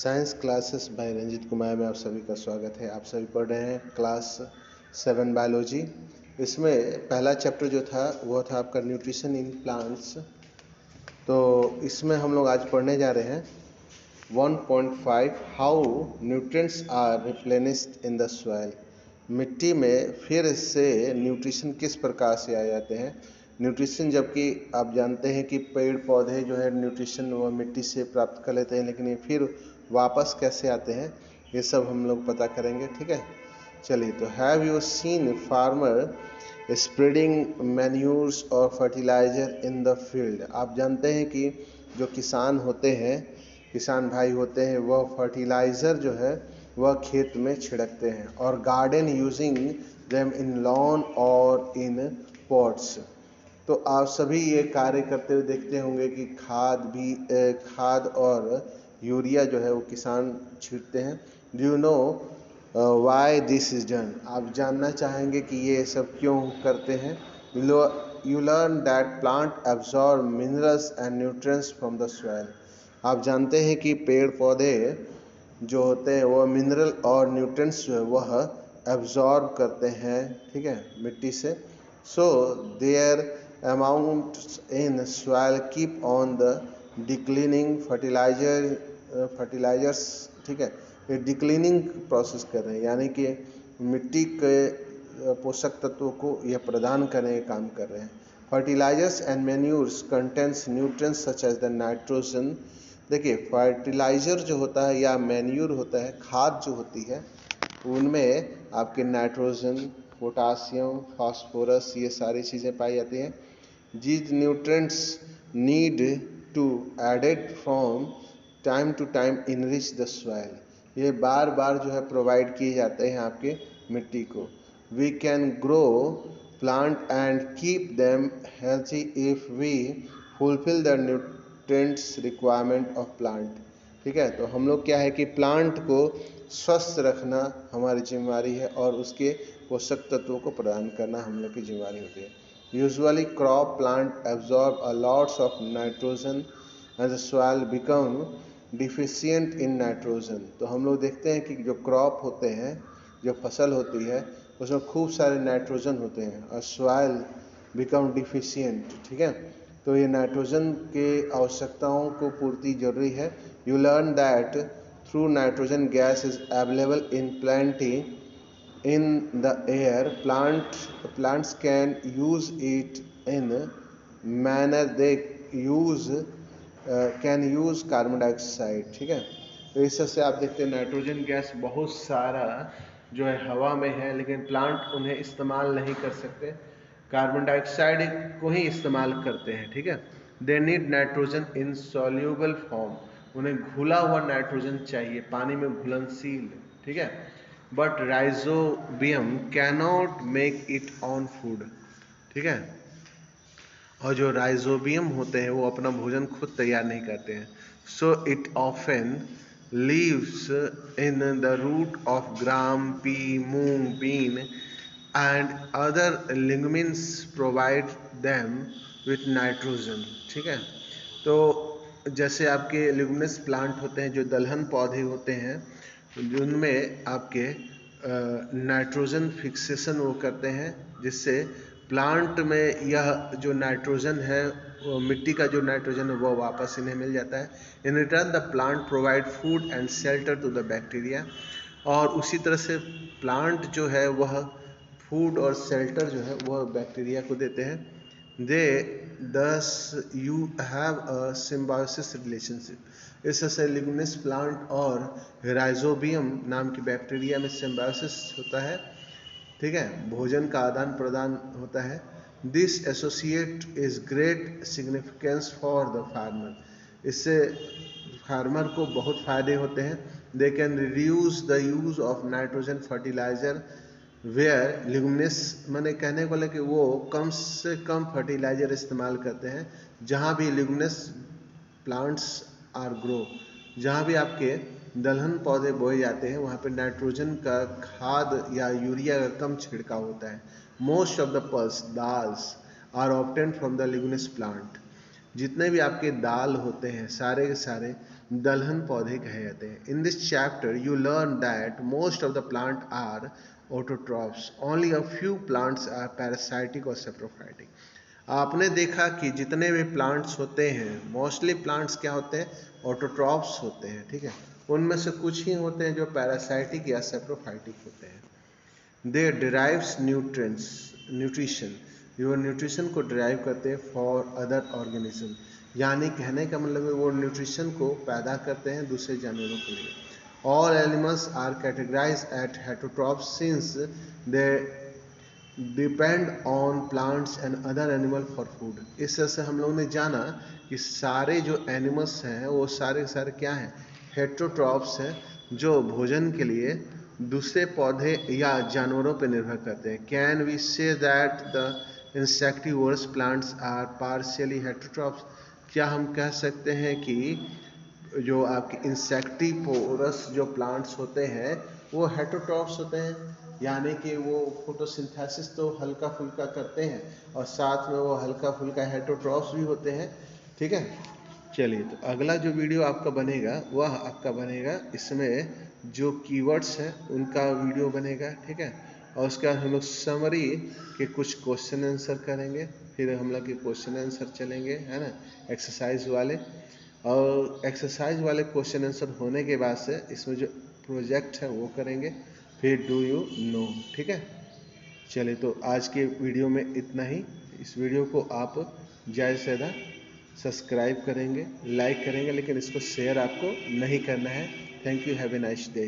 Science classes bye Ranjit Kumar में आप सभी का स्वागत है। आप सभी पढ़ रहे हैं क्लास 7 बायोलॉजी। इसमें पहला चैप्टर जो था वो था आपका न्यूट्रिशन इन प्लांट्स। तो इसमें हम लोग आज पढ़ने जा रहे हैं 1.5 how nutrients are replenished in the soil. मिट्टी में फिर से न्यूट्रिशन किस प्रकार से आ जाते हैं। न्यूट्रिशन, जबकि आप जानते हैं कि पेड़ पौधे जो है न्यूट्रिशन वह मिट्टी से प्राप्त कर लेते हैं, लेकिन ये फिर वापस कैसे आते हैं ये सब हम लोग पता करेंगे। ठीक है, चलिए। तो have you seen farmer spreading manures और फर्टिलाइजर इन द फील्ड। आप जानते हैं कि जो किसान होते हैं, किसान भाई होते हैं, वह फर्टिलाइज़र जो है वह खेत में छिड़कते हैं। और garden using them in lawn और इन पॉट्स। तो आप सभी ये कार्य करते हुए देखते होंगे कि खाद और यूरिया जो है वो किसान छींटते हैं। Do you know why this is done. आप जानना चाहेंगे कि ये सब क्यों करते हैं। You learn that plant absorb minerals and nutrients from the soil. आप जानते हैं कि पेड़ पौधे जो होते हैं वह मिनरल और न्यूट्रिएंट्स जो है वह एब्जॉर्ब करते हैं, ठीक है, मिट्टी से। So their amounts in soil keep on the declining fertilizers, ठीक है, ये डिक्लीनिंग प्रोसेस कर रहे हैं, यानी कि मिट्टी के पोषक तत्वों को यह प्रदान करने का काम कर रहे हैं। Fertilisers and manures contents nutrients such as the nitrogen. देखिए, फर्टिलाइजर जो होता है या मैन्यूर होता है, खाद जो होती है, उनमें आपके नाइट्रोजन, पोटासियम, फास्फोरस, ये सारी चीज़ें पाई जाती हैं। These nutrients need to added from time to time enrich the soil। ये बार बार जो है प्रोवाइड किए जाते हैं आपके मिट्टी को। We can grow plant and keep them healthy if we fulfill the nutrients requirement of plant। ठीक है, तो हम लोग क्या है कि प्लांट को स्वस्थ रखना हमारी जिम्मेदारी है और उसके पोषक तत्वों को प्रदान करना हम लोग की जिम्मेदारी होती है। Usually crop plant absorb a lots of nitrogen and the soil become deficient in nitrogen। तो हम लोग देखते हैं कि जो क्रॉप होते हैं, जो फसल होती है, उसमें खूब सारे नाइट्रोजन होते हैं और सॉइल बिकम डिफिशियंट। ठीक है, तो ये नाइट्रोजन के आवश्यकताओं को पूर्ति जरूरी है। You learn that through nitrogen gas is available in plenty in the air, plants can use it in manner they can use carbon dioxide. ठीक है, तो इस से आप देखते हैं नाइट्रोजन गैस बहुत सारा जो है हवा में है, लेकिन प्लांट उन्हें इस्तेमाल नहीं कर सकते, कार्बन डाइऑक्साइड को ही इस्तेमाल करते हैं। ठीक है, they need nitrogen in soluble form. उन्हें घुला हुआ नाइट्रोजन चाहिए, पानी में घुलनशील। ठीक है, but rhizobium cannot make it on food. ठीक है, और जो राइजोबियम होते हैं वो अपना भोजन खुद तैयार नहीं करते हैं। So it often leaves in the root of gram, pea, moong, bean and other legumes provide them with nitrogen. ठीक है, तो जैसे आपके लिग्यूमिनस प्लांट होते हैं, जो दलहन पौधे होते हैं, उनमें आपके नाइट्रोजन फिक्सेशन वो करते हैं, जिससे प्लांट में यह जो नाइट्रोजन है, वो मिट्टी का जो नाइट्रोजन है वो वापस इन्हें मिल जाता है। In return the plant provide food and shelter to the bacteria. और उसी तरह से प्लांट जो है वह फूड और शेल्टर जो है वह बैक्टीरिया को देते हैं। दे दस you have a symbiosis relationship. इससे लिग्यूमिनस प्लांट और राइजोबियम नाम की बैक्टीरिया में सिम्बायोसिस होता है। ठीक है, भोजन का आदान प्रदान होता है। This associate is great significance for the farmer. इससे फार्मर को बहुत फायदे होते हैं। They can reduce the use of nitrogen fertiliser where leguminous, मैंने कहने को कि वो कम से कम फर्टिलाइजर इस्तेमाल करते हैं जहाँ भी लिग्यूमिनस प्लांट्स आर ग्रो। जहाँ भी आपके दलहन पौधे बोए जाते हैं वहाँ पे नाइट्रोजन का खाद या यूरिया का कम छिड़काव होता है। Most of the pulse dals are obtained from the leguminous plant. जितने भी आपके दाल होते हैं सारे के सारे दलहन पौधे कहे जाते हैं। In this chapter you learn that most of the plant are autotrophs, only a few plants are parasitic और सेप्रोफाइटिक। आपने देखा कि जितने भी प्लांट्स होते हैं, मोस्टली प्लांट्स क्या होते हैं, ऑटोट्रॉफ्स होते हैं, ठीक है। उनमें से कुछ ही होते हैं जो पैरासाइटिक या सेप्रोफाइटिक होते हैं। दे डिराइव्स न्यूट्रिशन, वो न्यूट्रिशन को डिराइव करते हैं फॉर अदर ऑर्गेनिज्म, यानी कहने का मतलब है वो न्यूट्रिशन को पैदा करते हैं दूसरे जानवरों के लिए। All animals are categorise at heterotrophs since they depend on plants and other animal for food. इस तरह से हम लोगों ने जाना कि सारे जो एनिमल्स हैं वो सारे सारे क्या हैं, हेटरोट्रॉफ्स हैं, जो भोजन के लिए दूसरे पौधे या जानवरों पर निर्भर करते हैं। Can we say that the insectivorous plants are partially heterotrophs? क्या हम कह सकते हैं कि जो आपके इंसेक्टिवोरस जो प्लांट्स होते हैं वो हेटरोट्रॉफ्स होते हैं, यानी कि वो फोटोसिंथेसिस तो हल्का फुल्का करते हैं और साथ में वो हल्का फुल्का हेटरोट्रॉफ्स भी होते हैं, ठीक है। चलिए, तो अगला जो वीडियो आपका बनेगा वह आपका बनेगा, इसमें जो कीवर्ड्स हैं उनका वीडियो बनेगा, ठीक है। और उसके बाद हम लोग समरी के कुछ क्वेश्चन आंसर करेंगे, फिर हम लोग के क्वेश्चन आंसर चलेंगे, है ना, एक्सरसाइज वाले। और एक्सरसाइज वाले क्वेश्चन आंसर होने के बाद से इसमें जो प्रोजेक्ट है वो करेंगे, फिर डू यू नो, ठीक है। चलिए, तो आज के वीडियो में इतना ही। इस वीडियो को आप ज़्यादा से ज़्यादा सब्सक्राइब करेंगे, लाइक करेंगे, लेकिन इसको शेयर आपको नहीं करना है। Thank you, have a nice day.